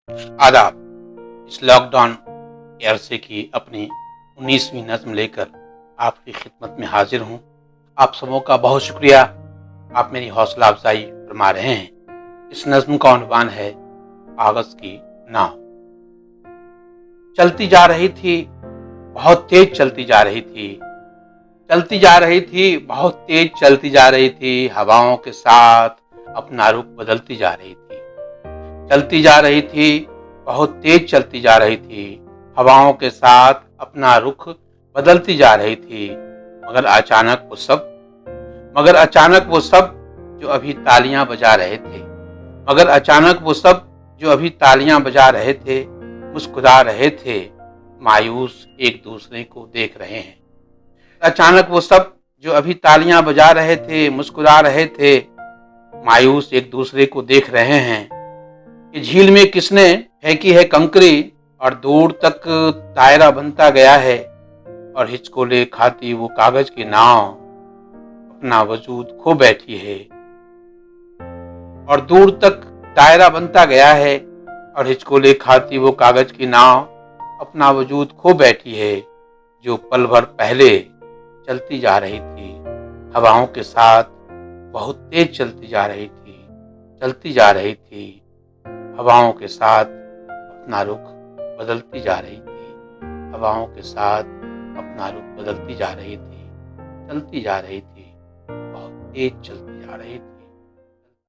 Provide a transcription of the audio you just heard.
आदाब। इस लॉकडाउन के अरसे की अपनी 19वीं नज़्म लेकर आपकी खिदमत में हाजिर हूँ। आप सबों का बहुत शुक्रिया, आप मेरी हौसला अफजाई फरमा रहे हैं। इस नज़्म का उन्वान है कागज़ की नाव। चलती जा रही थी, बहुत तेज चलती जा रही थी, चलती जा रही थी, बहुत तेज चलती जा रही थी, हवाओं के साथ अपना रुख बदलती जा रही थी। चलती जा रही थी, बहुत तेज चलती जा रही थी, हवाओं के साथ अपना रुख बदलती जा रही थी। मगर अचानक वो सब जो अभी तालियां बजा रहे थे, मगर अचानक वो सब जो अभी तालियां बजा रहे थे, मुस्कुरा रहे थे, मायूस एक दूसरे को देख रहे हैं। अचानक वो सब जो अभी तालियां बजा रहे थे, मुस्कुरा रहे थे, मायूस एक दूसरे को देख रहे हैं कि झील में किसने फेंकी है कंकरी और दूर तक दायरा बनता गया है, और हिचकोले खाती वो कागज की नाव अपना वजूद खो बैठी है। और दूर तक दायरा बनता गया है, और हिचकोले खाती वो कागज की नाव अपना वजूद खो बैठी है, जो पल भर पहले चलती जा रही थी, हवाओं के साथ बहुत तेज चलती जा रही थी, चलती जा रही थी, हवाओं के साथ अपना रुख बदलती जा रही थी, हवाओं के साथ अपना रुख बदलती जा रही थी, चलती जा रही थी, बहुत तेज चलती जा रही थी।